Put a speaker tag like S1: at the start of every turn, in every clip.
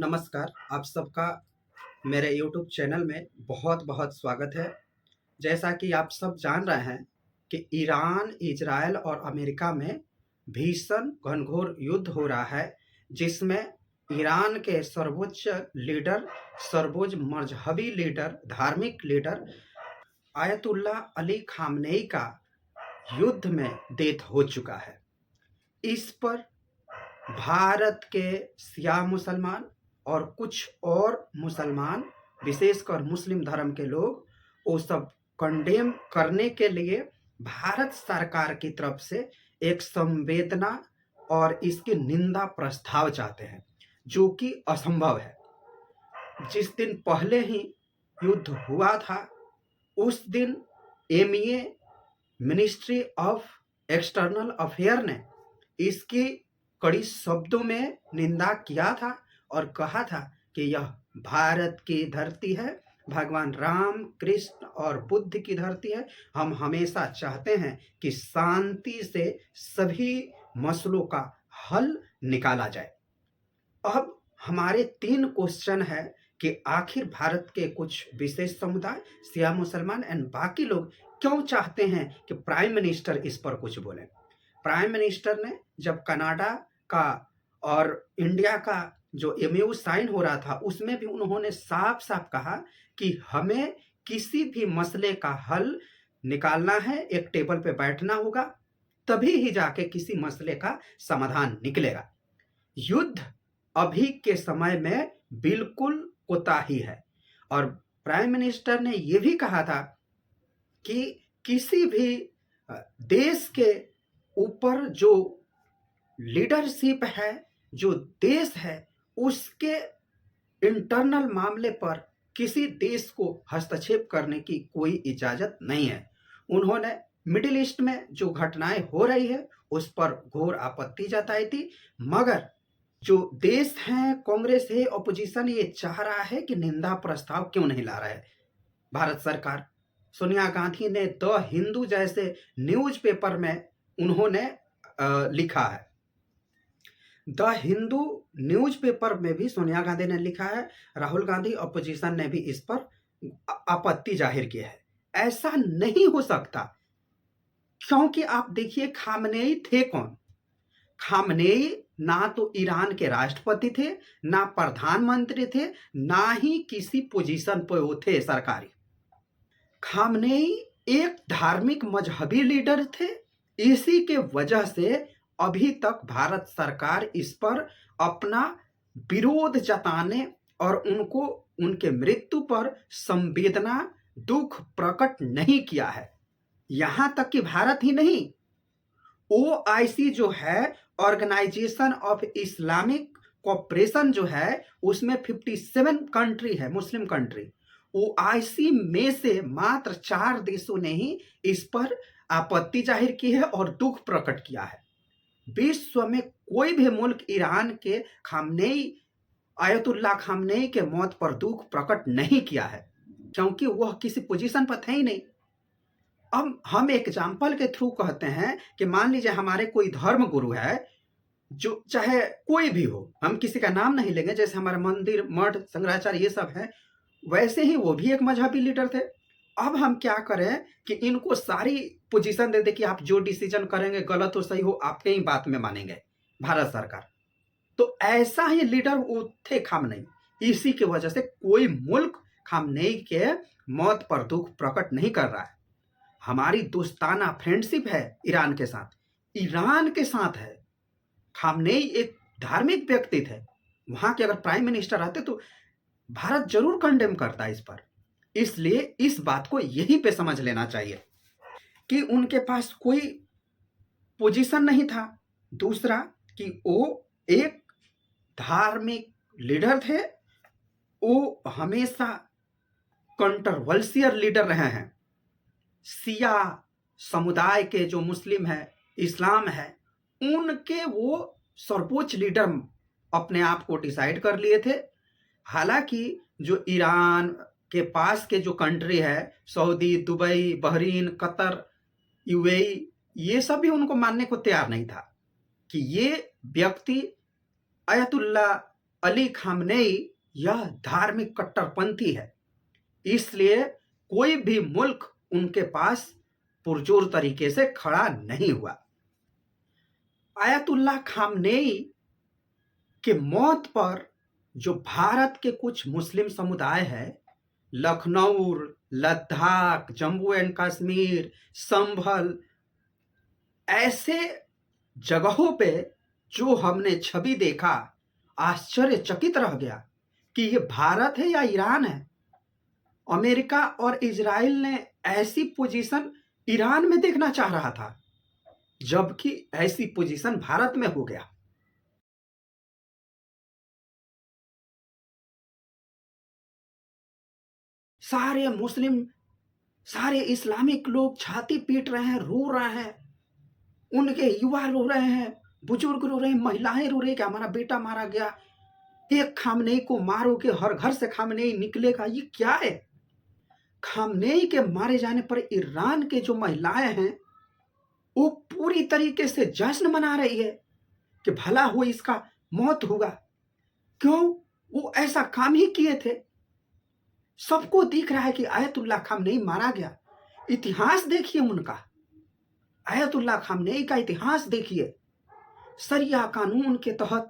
S1: नमस्कार, आप सबका मेरे यूट्यूब चैनल में बहुत बहुत स्वागत है। जैसा कि आप सब जान रहे हैं कि ईरान, इजराइल और अमेरिका में भीषण घनघोर युद्ध हो रहा है, जिसमें ईरान के सर्वोच्च लीडर, सर्वोच्च मजहबी लीडर, धार्मिक लीडर आयतुल्लाह अली खामनेई का युद्ध में डेथ हो चुका है। इस पर भारत के शिया मुसलमान और कुछ और मुसलमान, विशेषकर मुस्लिम धर्म के लोग, वो सब कंडेम करने के लिए भारत सरकार की तरफ से एक संवेदना और इसकी निंदा प्रस्ताव चाहते हैं, जो कि असंभव है। जिस दिन पहले ही युद्ध हुआ था, उस दिन MEA, ministry of external affair ने इसकी कड़ी शब्दों में निंदा किया था और कहा था कि यह भारत की धरती है, भगवान राम, कृष्ण और बुद्ध की धरती है। हम हमेशा चाहते हैं कि शांति से सभी मसलों का हल निकाला जाए। अब हमारे 3 क्वेश्चन है कि आखिर भारत के कुछ विशेष समुदाय, शिया मुसलमान एंड बाकी लोग क्यों चाहते हैं कि प्राइम मिनिस्टर इस पर कुछ बोले। प्राइम मिनिस्टर ने जब कनाडा का और इंडिया का जो एमओयू साइन हो रहा था, उसमें भी उन्होंने साफ साफ कहा कि हमें किसी भी मसले का हल निकालना है, एक टेबल पे बैठना होगा, तभी ही जाके किसी मसले का समाधान निकलेगा। युद्ध अभी के समय में बिल्कुल कोताही है। और प्राइम मिनिस्टर ने यह भी कहा था कि किसी भी देश के ऊपर जो लीडरशिप है, जो देश है, उसके इंटरनल मामले पर किसी देश को हस्तक्षेप करने की कोई इजाजत नहीं है। उन्होंने मिडिल ईस्ट में जो घटनाएं हो रही है उस पर घोर आपत्ति जताई थी, मगर जो देश हैं, कांग्रेस है, ऑपोजिशन, ये चाह रहा है कि निंदा प्रस्ताव क्यों नहीं ला रहा है भारत सरकार। सोनिया गांधी ने द हिंदू जैसे न्यूज़पेपर में उन्होंने लिखा है, द हिंदू न्यूज़पेपर में भी सोनिया गांधी ने लिखा है, राहुल गांधी ऑपोजिशन ने भी इस पर आपत्ति जाहिर की है। ऐसा नहीं हो सकता, क्योंकि आप देखिए खामनेई थे कौन। खामनेई ना तो ईरान के राष्ट्रपति थे, ना प्रधानमंत्री थे, ना ही किसी पोजीशन पर वो थे सरकारी। खामनेई एक धार्मिक मजहबी लीडर थे। इसी के वजह से अभी तक भारत सरकार इस पर अपना विरोध जताने और उनको उनके मृत्यु पर संवेदना, दुख प्रकट नहीं किया है। यहां तक कि भारत ही नहीं, ओआईसी जो है, ऑर्गेनाइजेशन ऑफ इस्लामिक कोऑपरेशन जो है, उसमें 57 कंट्री है, मुस्लिम कंट्री। ओआईसी में से मात्र 4 देशों ने ही इस पर आपत्ति जाहिर की है और दुख प्रकट किया है। विश्व में कोई भी मुल्क ईरान के खामनेई, आयतुल्लाह खामनेई के मौत पर दुख प्रकट नहीं किया है, क्योंकि वह किसी पोजीशन पर थे ही नहीं। अब हम एग्जाम्पल के थ्रू कहते हैं कि मान लीजिए हमारे कोई धर्म गुरु है, जो चाहे कोई भी हो, हम किसी का नाम नहीं लेंगे, जैसे हमारे मंदिर, मठ, शंकराचार्य ये सब हैं, वैसे ही वो भी एक मजहबी लीडर थे। अब हम क्या करें कि इनको सारी पोजीशन दे दे कि आप जो डिसीजन करेंगे, गलत हो सही हो, आपके ही बात में मानेंगे भारत सरकार। तो ऐसा ही लीडर वो थे खामनेई। इसी की वजह से कोई मुल्क खामनेई के मौत पर दुख प्रकट नहीं कर रहा है। हमारी दोस्ताना फ्रेंडशिप है ईरान के साथ, ईरान के साथ है। खामनेई एक धार्मिक व्यक्ति थे, वहां के अगर प्राइम मिनिस्टर आते तो भारत जरूर कंडेम करता इस पर। इसलिए इस बात को यहीं पे समझ लेना चाहिए कि उनके पास कोई पोजीशन नहीं था। दूसरा कि वो एक धार्मिक लीडर थे, वो हमेशा कंट्रोवर्शियल लीडर रहे हैं। शिया समुदाय के जो मुस्लिम है, इस्लाम है, उनके वो सर्वोच्च लीडर अपने आप को डिसाइड कर लिए थे। हालांकि जो ईरान के पास के जो कंट्री है, Saudi, Dubai, Bahrain, Qatar, UAE, ये सब भी उनको मानने को तैयार नहीं था कि ये व्यक्ति आयतुल्लाह अली खामनेई यह धार्मिक कट्टरपंथी है, इसलिए कोई भी मुल्क उनके पास पुरजोर तरीके से खड़ा नहीं हुआ। आयतुल्लाह खामनेई के मौत पर जो भारत के कुछ मुस्लिम समुदाय है, लखनऊ, लद्दाख, जम्मू एंड कश्मीर, संभल, ऐसे जगहों पे जो हमने छवि देखा, आश्चर्यचकित रह गया कि ये भारत है या ईरान है। अमेरिका और इजराइल ने ऐसी पोजीशन ईरान में देखना चाह रहा था, जबकि ऐसी पोजीशन भारत में हो गया। सारे मुस्लिम, सारे इस्लामिक लोग छाती पीट रहे हैं, रो रहे हैं, उनके युवा रो रहे हैं, बुजुर्ग रो रहे हैं, महिलाएं रो रही हैं कि हमारा बेटा मारा गया, एक खामनेई को मारोगे हर घर से खामनेई निकलेगा। ये क्या है? खामनेई के मारे जाने पर ईरान के जो महिलाएं हैं वो पूरी तरीके से जश्न मना रही है कि भला हो इसका मौत हुआ। क्यों? वो ऐसा काम ही किए थे। सबको दिख रहा है कि आयतुल्लाह खामनेई मारा गया। इतिहास देखिए उनका, आयतुल्लाह खामनेई का इतिहास देखिए। शरिया कानून के तहत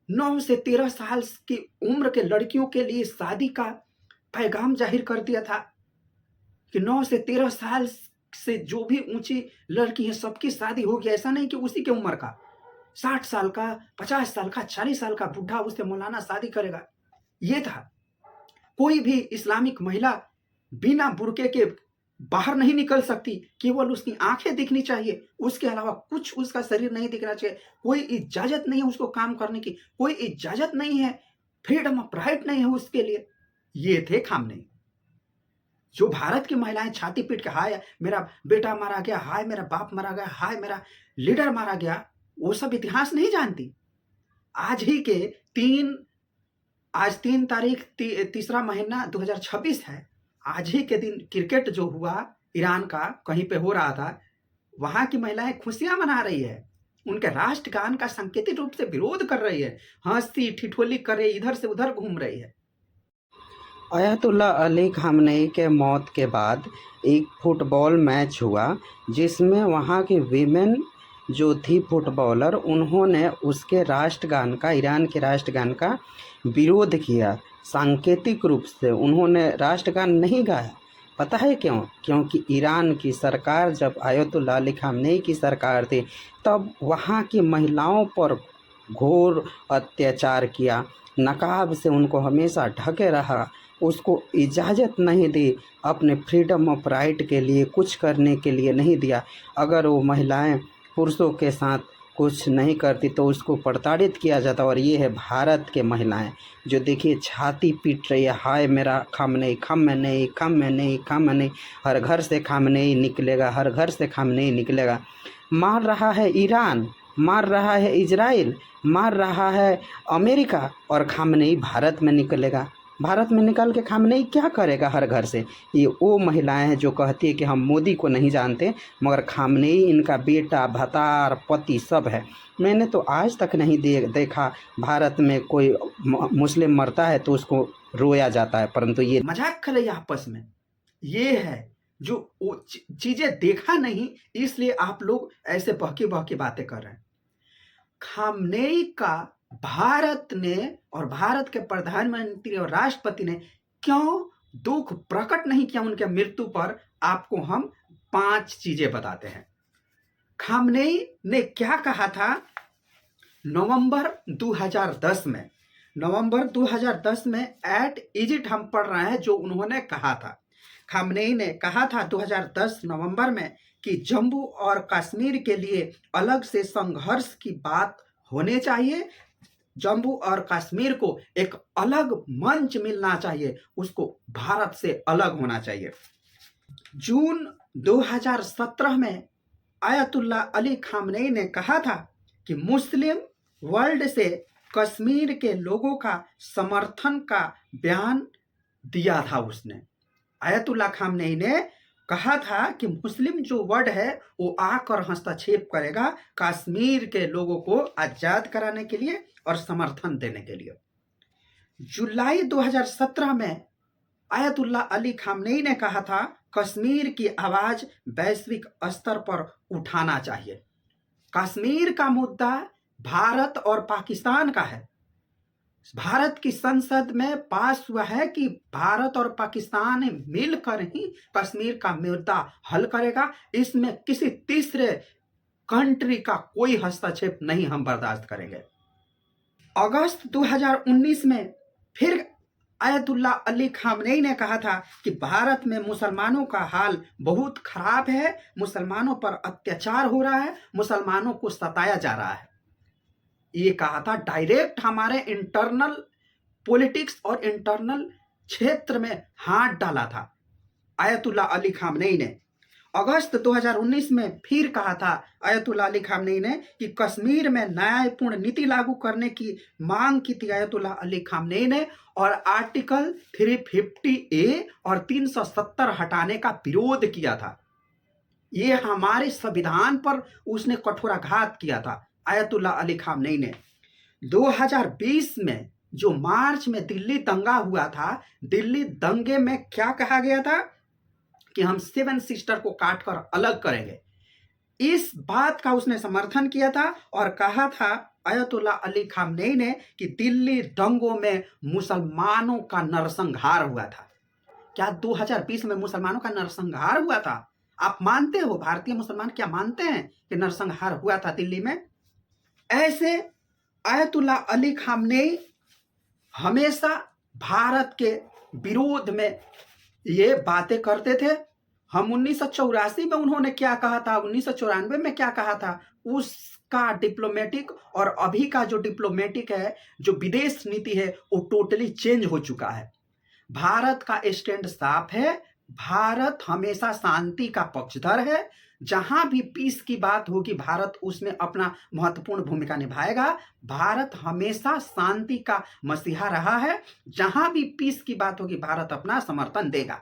S1: 9 से 13 साल की उम्र के लड़कियों के लिए शादी का पैगाम जाहिर कर दिया था कि 9 से 13 साल से जो भी ऊंची लड़की है सबकी शादी होगी। ऐसा नहीं कि उसी के उम्र का 60 साल का, 50 साल का, 40 साल का बुढ़ा उससे मौलाना शादी करेगा। ये था। कोई भी इस्लामिक महिला बिना बुर्के के बाहर नहीं निकल सकती, केवल उसकी आंखें दिखनी चाहिए, उसके अलावा कुछ उसका शरीर नहीं दिखना चाहिए। कोई इजाजत नहीं है उसको काम करने की, कोई इजाजत नहीं है, फ्रीडम ऑफ राइट नहीं है उसके लिए। ये थे खामनेई। जो भारत की महिलाएं छाती पीट के हाय मेरा बेटा मारा गया, हाय मेरा बाप मारा गया, हाय मेरा लीडर मारा गया, वो सब इतिहास नहीं जानती। आज ही के 3 तारीख तीसरा महीना 2026 है। आज ही के दिन क्रिकेट जो हुआ ईरान का कहीं पे हो रहा था, वहां की महिलाएं खुशियां मना रही है, उनके राष्ट्रगान का सांकेतिक रूप से विरोध कर रही है, हंसी ठिठोली कर रही है, इधर से उधर घूम रही है।
S2: अयतुल्ला अली खामनेई के मौत के बाद एक फुटबॉल मैच हुआ जिसमें वहाँ की वीमेन जो थी फुटबॉलर, उन्होंने उसके राष्ट्रगान का, ईरान के राष्ट्रगान का विरोध किया। सांकेतिक रूप से उन्होंने राष्ट्रगान नहीं गाया। पता है क्यों? क्योंकि ईरान की सरकार, जब अयतुल्ला अली खामनेई की सरकार थी, तब वहाँ की महिलाओं पर घोर अत्याचार किया, नकाब से उनको हमेशा ढके रहा, उसको इजाज़त नहीं दी, अपने फ्रीडम ऑफ राइट के लिए कुछ करने के लिए नहीं दिया। अगर वो महिलाएं पुरुषों के साथ कुछ नहीं करती तो उसको प्रताड़ित किया जाता। और ये है भारत के महिलाएं जो देखिए छाती पीट रही है, हाय मेरा खामनेई, खामनेई, खामनेई, खामनेई, हर घर से खामनेई निकलेगा, हर घर से खामनेई निकलेगा। मार रहा है ईरान, मार रहा है इजराइल, मार रहा है अमेरिका, और खामनेई भारत में निकलेगा। भारत में निकल के खामनेई क्या करेगा हर घर से? ये वो महिलाएं हैं जो कहती है कि हम मोदी को नहीं जानते, मगर खामनेई इनका बेटा, भतार, पति सब है। मैंने तो आज तक नहीं देखा भारत में कोई मुस्लिम मरता है तो उसको रोया जाता है, परंतु ये
S1: मजाक कर रही है आपस में। ये है जो वो चीजें देखा नहीं, इसलिए आप लोग ऐसे बहकी बहकी बातें कर रहे हैं। खामनेई का भारत ने और भारत के प्रधानमंत्री और राष्ट्रपति ने क्यों दुख प्रकट नहीं किया उनके मृत्यु पर, आपको हम 5 चीजें बताते हैं। खामनेई ने क्या कहा था नवंबर 2010 में एट इजिप्ट हम पढ़ रहे हैं जो उन्होंने कहा था। खामनेई ने कहा था 2010 नवंबर में कि जम्मू और कश्मीर के लिए अलग से संघर्ष की बात होने चाहिए, जम्मू और कश्मीर को एक अलग मंच मिलना चाहिए, उसको भारत से अलग होना चाहिए। जून 2017 में आयतुल्ला अली खामनेई ने कहा था कि मुस्लिम वर्ल्ड से कश्मीर के लोगों का समर्थन का बयान दिया था उसने। आयतुल्ला खामनेई ने कहा था कि मुस्लिम जो वर्ड है वो आकर हस्तक्षेप करेगा कश्मीर के लोगों को आज़ाद कराने के लिए और समर्थन देने के लिए। जुलाई 2017 में आयतुल्ला अली खामनेई ने कहा था कश्मीर की आवाज़ वैश्विक स्तर पर उठाना चाहिए। कश्मीर का मुद्दा भारत और पाकिस्तान का है। भारत की संसद में पास हुआ है कि भारत और पाकिस्तान मिलकर ही कश्मीर का मुद्दा हल करेगा। इसमें किसी तीसरे कंट्री का कोई हस्तक्षेप नहीं हम बर्दाश्त करेंगे। अगस्त 2019 में फिर आयतुल्ला अली खामनेई ने कहा था कि भारत में मुसलमानों का हाल बहुत खराब है, मुसलमानों पर अत्याचार हो रहा है, मुसलमानों को सताया जा रहा है। ये कहा था, डायरेक्ट हमारे इंटरनल पॉलिटिक्स और इंटरनल क्षेत्र में हाथ डाला था आयतुल्ला अली खामनेई ने। अगस्त 2019 में फिर कहा था आयतुल्ला अली खामनेई ने कि कश्मीर में न्यायपूर्ण नीति लागू करने की मांग की थी आयतुल्ला अली खामनेई ने, और आर्टिकल 350A और 370 हटाने का विरोध किया था। ये हमारे संविधान पर उसने कठोराघात किया था आयतुल्ला अली खामनेई ने। 2020 में जो मार्च में दिल्ली दंगा हुआ था, दिल्ली दंगे में क्या कहा गया था कि हम 7 सिस्टर को काटकर अलग करेंगे। इस बात का उसने समर्थन किया था और कहा था आयतुल्ला अली खामनेई ने कि दिल्ली दंगों में मुसलमानों का नरसंहार हुआ था। क्या 2020 में मुसलमानों का नरसंहार हुआ था? आप मानते हो, भारतीय मुसलमान क्या मानते हैं कि नरसंहार हुआ था दिल्ली में? ऐसे आयतुल्ला अली खामनेई हमेशा भारत के विरोध में ये बातें करते थे। हम 1984 में उन्होंने क्या कहा था, 1994 में क्या कहा था, उसका डिप्लोमेटिक और अभी का जो डिप्लोमेटिक है, जो विदेश नीति है, वो टोटली चेंज हो चुका है। भारत का स्टैंड साफ है। भारत हमेशा शांति का पक्षधर है। जहां भी पीस की बात होगी भारत उसमें अपना महत्वपूर्ण भूमिका निभाएगा। भारत हमेशा शांति का मसीहा रहा है। जहां भी पीस की बात होगी भारत अपना समर्थन देगा।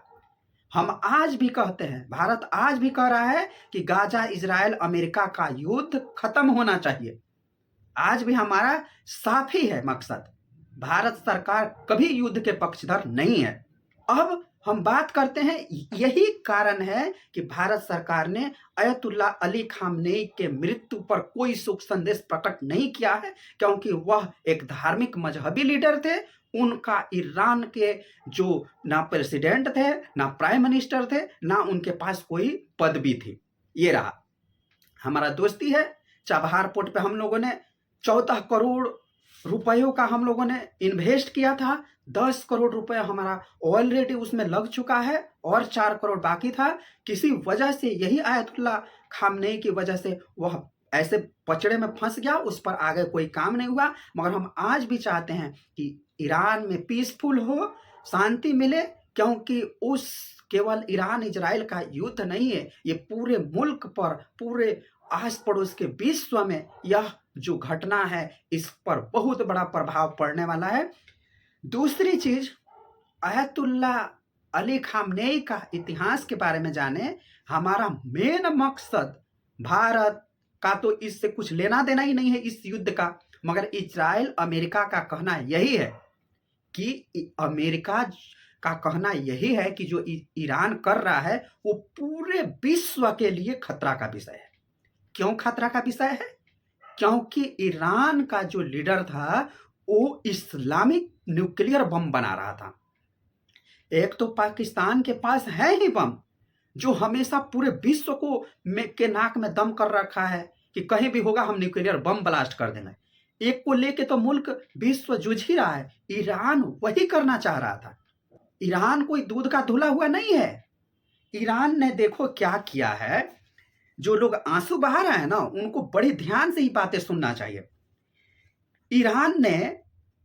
S1: हम आज भी कहते हैं, भारत आज भी कह रहा है कि गाजा इजराइल अमेरिका का युद्ध खत्म होना चाहिए। आज भी हमारा साफ ही है मकसद। भारत सरकार कभी युद्ध के पक्षधर नहीं है। अब हम बात करते हैं, यही कारण है कि भारत सरकार ने आयतुल्ला अली खामनेई के मृत्यु पर कोई शोक संदेश प्रकट नहीं किया है, क्योंकि वह एक धार्मिक मजहबी लीडर थे। उनका ईरान के जो ना प्रेसिडेंट थे, ना प्राइम मिनिस्टर थे, ना उनके पास कोई पदवी थी। ये रहा हमारा दोस्ती है। चाबहार पोर्ट पे हम लोगों ने 14 करोड़ रुपयों का हम लोगों ने इन्वेस्ट किया था। 10 करोड़ रुपए हमारा ऑलरेडी उसमें लग चुका है और 4 करोड़ बाकी था। किसी वजह से, यही आयतुल्ला खामनेई की वजह से वह ऐसे पचड़े में फंस गया, उस पर आगे कोई काम नहीं हुआ। मगर हम आज भी चाहते हैं कि ईरान में पीसफुल हो, शांति मिले, क्योंकि उस केवल ईरान इजराइल का युद्ध नहीं है, ये पूरे मुल्क पर, पूरे आस पड़ोस के विश्व में यह जो घटना है इस पर बहुत बड़ा प्रभाव पड़ने वाला है। दूसरी चीज, आयतुल्ला अली खामनेई का इतिहास के बारे में जाने। हमारा मेन मकसद भारत का तो इससे कुछ लेना देना ही नहीं है इस युद्ध का, मगर इजराइल अमेरिका का कहना यही है कि अमेरिका का कहना यही है कि जो ईरान कर रहा है वो पूरे विश्व के लिए खतरा का विषय है। क्यों खतरा का विषय है? क्योंकि ईरान का जो लीडर था वो इस्लामिक न्यूक्लियर बम बना रहा था। एक तो पाकिस्तान के पास है ही बम, जो हमेशा पूरे विश्व को के नाक में दम कर रखा है कि कहीं भी होगा हम न्यूक्लियर बम ब्लास्ट कर देंगे। एक को लेके तो मुल्क विश्व जूझ ही रहा है। ईरान वही करना चाह रहा था। ईरान कोई दूध का धुला हुआ नहीं है। ईरान ने देखो क्या किया है। जो लोग आंसू बहा रहे हैं ना, उनको बड़ी ध्यान से ही बातें सुनना चाहिए। ईरान ने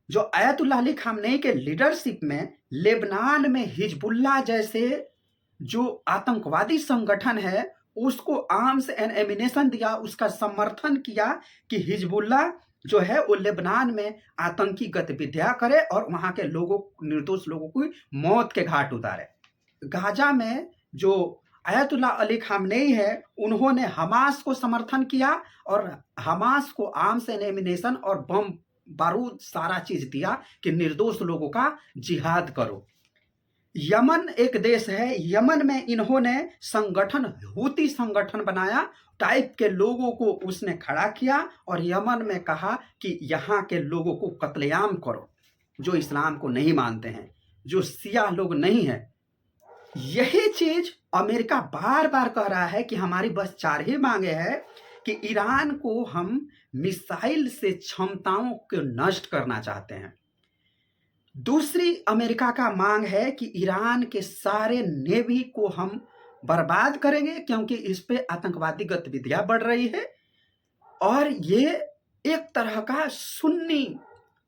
S1: जो आयतुल्ला अली खामनेई के लीडरशिप में लेबनान में हिजबुल्लाह जैसे जो आतंकवादी संगठन है उसको आर्म्स एंड एमिनेशन दिया, उसका समर्थन किया कि हिजबुल्लाह जो है वो लेबनान में आतंकी गतिविधियां करे और वहां के लोगों, निर्दोष लोगों को मौत के घाट उतारे। गाजा में जो अयतुल्ला अली खामनेई है, उन्होंने हमास को समर्थन किया और हमास को आर्म्स एंड एमिनेशन और बम बारूद सारा चीज दिया कि निर्दोष लोगों का जिहाद करो। यमन एक देश है, यमन में इन्होंने संगठन हूती संगठन बनाया, टाइप के लोगों को उसने खड़ा किया और यमन में कहा कि यहाँ के लोगों को कत्लेआम करो, जो इस्लाम को नहीं मानते हैं, जो सिया लोग नहीं है। यही चीज अमेरिका बार बार कह रहा है कि हमारी बस 4 ही मांगे हैं कि ईरान को हम मिसाइल से क्षमताओं को नष्ट करना चाहते हैं। दूसरी अमेरिका का मांग है कि ईरान के सारे नेवी को हम बर्बाद करेंगे, क्योंकि इस पे आतंकवादी गतिविधियां बढ़ रही है और ये एक तरह का सुन्नी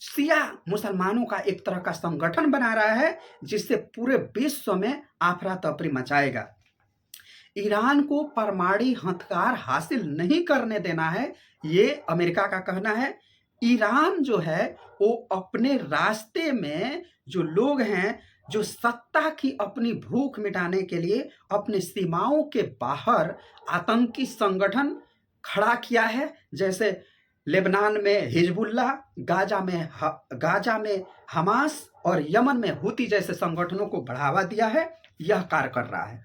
S1: शिया मुसलमानों का एक तरह का संगठन बना रहा है, जिससे पूरे विश्व में आफरा तफरी मचाएगा। ईरान को परमाणु हथियार हासिल नहीं करने देना है, ये अमेरिका का कहना है। ईरान जो है वो अपने रास्ते में जो लोग हैं, जो सत्ता की अपनी भूख मिटाने के लिए अपने सीमाओं के बाहर आतंकी संगठन खड़ा किया है, जैसे लेबनान में हिजबुल्लाह, गाजा में हमास और यमन में हूती जैसे संगठनों को बढ़ावा दिया है, यह कार्य कर रहा है।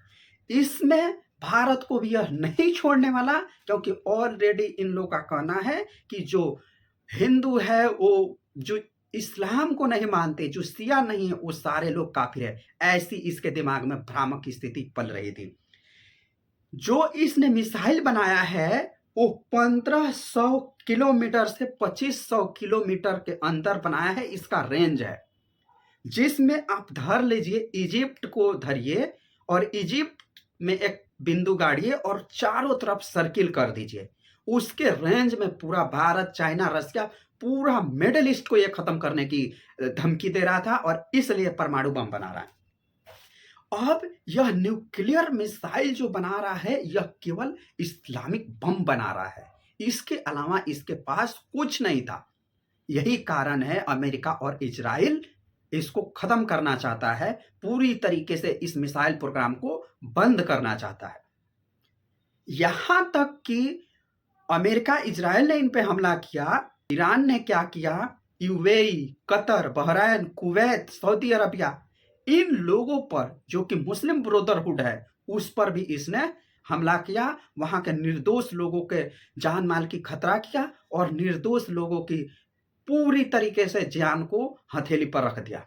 S1: इसमें भारत को भी यह नहीं छोड़ने वाला, क्योंकि ऑलरेडी इन लोगों का कहना है कि जो हिंदू है, वो जो इस्लाम को नहीं मानते, जो सिया नहीं है, वो सारे लोग काफिर है। ऐसी इसके दिमाग में भ्रामक स्थिति पल रही थी। जो इसने मिसाइल बनाया है वो 1500 किलोमीटर से 2500 किलोमीटर के अंदर बनाया है, इसका रेंज है, जिसमें आप धर लीजिए, इजिप्ट को धरिए और इजिप्ट में एक बिंदु गाड़िए और चारों तरफ सर्किल कर दीजिए। उसके रेंज में पूरा भारत, चाइना, रशिया, पूरा मिडिल ईस्ट को ये खत्म करने की धमकी दे रहा था और इसलिए परमाणु बम बना रहा है। अब यह न्यूक्लियर मिसाइल जो बना रहा है, यह केवल इस्लामिक बम बना रहा है, इसके अलावा इसके पास कुछ नहीं था। यही कारण है अमेरिका और इजराइल इसको खत्म करना चाहता है, पूरी तरीके से इस मिसाइल प्रोग्राम को बंद करना चाहता है। यहां तक कि अमेरिका, इजराइल ने इन पे हमला किया, ईरान ने क्या किया, UAE, Qatar, Bahrain, Kuwait, Saudi Arabia, इन लोगों पर जो कि मुस्लिम ब्रदरहुड है, उस पर भी इसने हमला किया। वहां के निर्दोष लोगों के जान माल की खतरा किया और निर्दोष लोगों की पूरी तरीके से जान को हथेली पर रख दिया।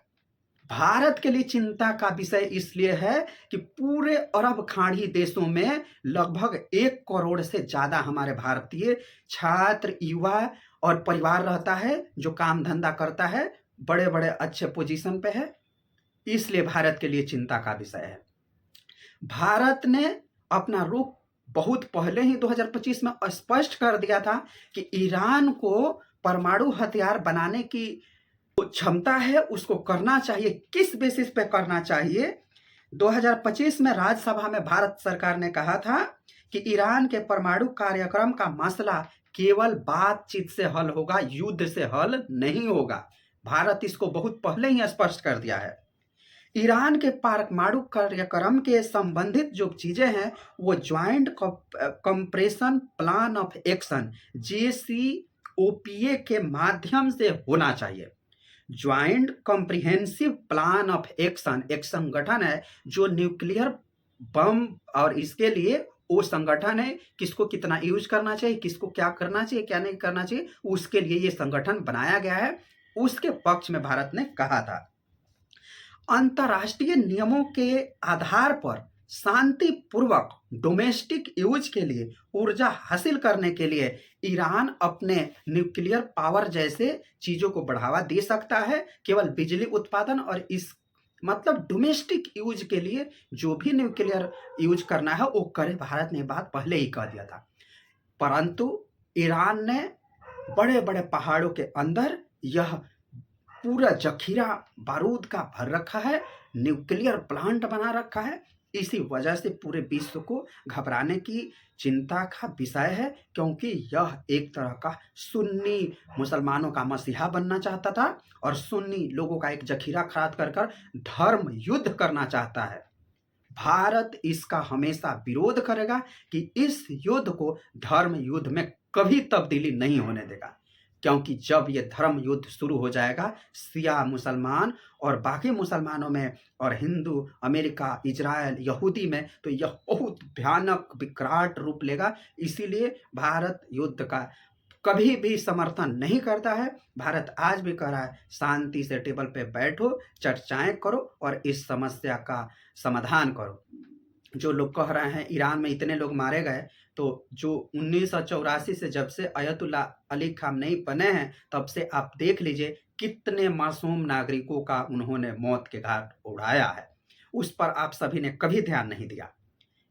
S1: भारत के लिए चिंता का विषय इसलिए है कि पूरे अरब खाड़ी देशों में लगभग 1 करोड़ से ज्यादा हमारे भारतीय छात्र, युवा और परिवार रहता है, जो काम धंधा करता है, बड़े बड़े अच्छे पोजीशन पे है, इसलिए भारत के लिए चिंता का विषय है। भारत ने अपना रुख बहुत पहले ही 2025 में स्पष्ट कर दिया था कि ईरान को परमाणु हथियार बनाने की क्षमता है, उसको करना चाहिए। किस बेसिस पे करना चाहिए? 2025 में राज्यसभा में भारत सरकार ने कहा था कि ईरान के परमाणु कार्यक्रम का मसला केवल बातचीत से हल होगा, युद्ध से हल नहीं होगा। भारत इसको बहुत पहले ही स्पष्ट कर दिया है। ईरान के परमाणु कार्यक्रम के संबंधित जो चीजें हैं वो joint compression plan of action JCPOA के माध्यम से होना चाहिए। Joint comprehensive plan of action एक संगठन है जो न्यूक्लियर बम और इसके लिए वो संगठन है, किसको कितना यूज करना चाहिए, किसको क्या करना चाहिए, क्या नहीं करना चाहिए, उसके लिए ये संगठन बनाया गया है। उसके पक्ष में भारत ने कहा था अंतर्राष्ट्रीय नियमों के आधार पर शांतिपूर्वक डोमेस्टिक यूज के लिए ऊर्जा हासिल करने के लिए ईरान अपने न्यूक्लियर पावर जैसे चीजों को बढ़ावा दे सकता है। केवल बिजली उत्पादन और इस मतलब डोमेस्टिक यूज के लिए जो भी न्यूक्लियर यूज करना है वो करे। भारत ने बात पहले ही कह दिया था, परंतु ईरान ने बड़े बड़े पहाड़ों के अंदर यह पूरा जखीरा बारूद का भर रखा है, न्यूक्लियर प्लांट बना रखा है। इसी वजह से पूरे विश्व को घबराने की चिंता का विषय है, क्योंकि यह एक तरह का सुन्नी मुसलमानों का मसीहा बनना चाहता था और सुन्नी लोगों का एक जखीरा खड़ा कर धर्म युद्ध करना चाहता है। भारत इसका हमेशा विरोध करेगा कि इस युद्ध को धर्म युद्ध में कभी तब्दीली नहीं होने देगा, क्योंकि जब ये धर्म युद्ध शुरू हो जाएगा शिया मुसलमान और बाकी मुसलमानों में और हिंदू, अमेरिका, इजराइल, यहूदी में, तो यह बहुत भयानक विकराल रूप लेगा। इसीलिए भारत युद्ध का कभी भी समर्थन नहीं करता है। भारत आज भी कह रहा है शांति से टेबल पे बैठो, चर्चाएं करो और इस समस्या का समाधान करो। जो लोग कह रहे हैं ईरान में इतने लोग मारे गए, तो जो 1984 से जब से अयतुल्ला अली खामनेई बने हैं तब से आप देख लीजिए कितने मासूम नागरिकों का उन्होंने मौत के घाट उड़ाया है। उस पर आप सभी ने कभी ध्यान नहीं दिया।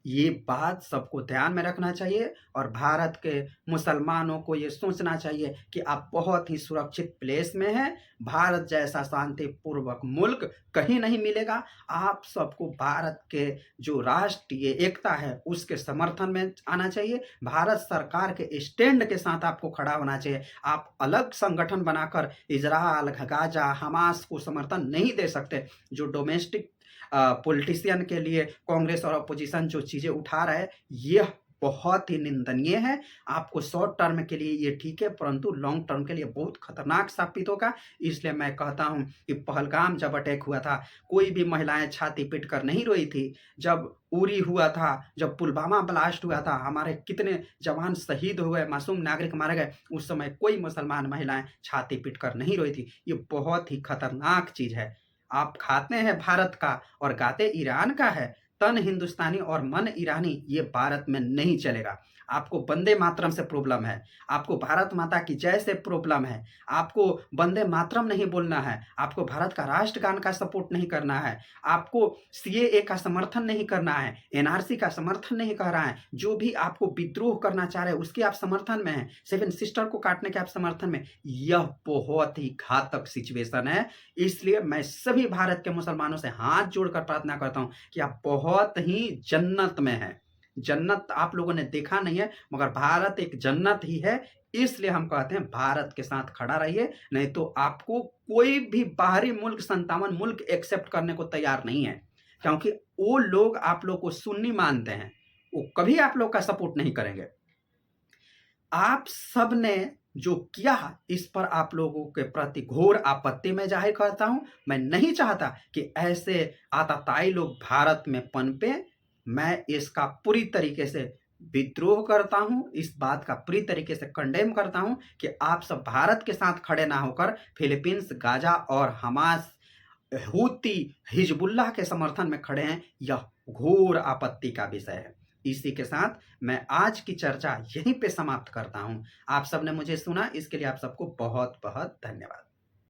S1: ये बात सबको ध्यान में रखना चाहिए और भारत के मुसलमानों को ये सोचना चाहिए कि आप बहुत ही सुरक्षित प्लेस में हैं। भारत जैसा शांतिपूर्वक मुल्क कहीं नहीं मिलेगा। आप सबको भारत के जो राष्ट्रीय एकता है उसके समर्थन में आना चाहिए। भारत सरकार के स्टैंड के साथ आपको खड़ा होना चाहिए। आप अलग संगठन बनाकर इजराइल, गाजा, हमास को समर्थन नहीं दे सकते। जो डोमेस्टिक पॉलिटिशियन के लिए कांग्रेस और अपोजिशन जो चीज़ें उठा रहा है यह बहुत ही निंदनीय है। आपको शॉर्ट टर्म के लिए ये ठीक है, परंतु लॉन्ग टर्म के लिए बहुत खतरनाक साबित होगा। इसलिए मैं कहता हूं कि पहलगाम जब अटैक हुआ था कोई भी महिलाएं छाती पीट कर नहीं रोई थी। जब उरी हुआ था, जब पुलवामा ब्लास्ट हुआ था, हमारे कितने जवान शहीद हुए, मासूम नागरिक मारे गए, उस समय कोई मुसलमान महिलाएं छाती पीट कर नहीं रोई थी। ये बहुत ही खतरनाक चीज़ है। आप खाते हैं भारत का और गाते ईरान का है। तन हिंदुस्तानी और मन ईरानी ये भारत में नहीं चलेगा। आपको वंदे मातरम से प्रॉब्लम है, आपको भारत माता की जय से प्रॉब्लम है, आपको वंदे मातरम नहीं बोलना है, आपको भारत का राष्ट्रगान का सपोर्ट नहीं करना है, आपको सीएए का समर्थन नहीं करना है, एनआरसी का समर्थन नहीं कर रहा है, जो भी आपको विद्रोह करना चाह रहे हैं उसके आप समर्थन में हैं, सेवन सिस्टर को काटने के आप समर्थन में। यह बहुत ही घातक सिचुएशन है। इसलिए मैं सभी भारत के मुसलमानों से हाथ जोड़कर प्रार्थना करता हूं कि आप बहुत ही जन्नत में हैं। जन्नत आप लोगों ने देखा नहीं है, मगर भारत एक जन्नत ही है। इसलिए हम कहते हैं भारत के साथ खड़ा रहिए, नहीं तो आपको कोई भी बाहरी मुल्क, 57 मुल्क एक्सेप्ट करने को तैयार नहीं है, क्योंकि वो लोग आप लोग को सुन्नी मानते हैं, वो कभी आप लोग का सपोर्ट नहीं करेंगे। आप सब ने जो किया इस पर आप लोगों के प्रति घोर आपत्ति में जाहिर करता हूं। मैं नहीं चाहता कि ऐसे आतताई लोग भारत में पनपे। मैं इसका पूरी तरीके से विद्रोह करता हूं, इस बात का पूरी तरीके से कंडेम करता हूं कि आप सब भारत के साथ खड़े ना होकर फिलीपींस, गाजा और हमास, हूती, हिजबुल्लाह के समर्थन में खड़े हैं। यह घोर आपत्ति का विषय है। इसी के साथ मैं आज की चर्चा यहीं पे समाप्त करता हूं। आप सबने मुझे सुना, इसके लिए आप सबको बहुत बहुत धन्यवाद।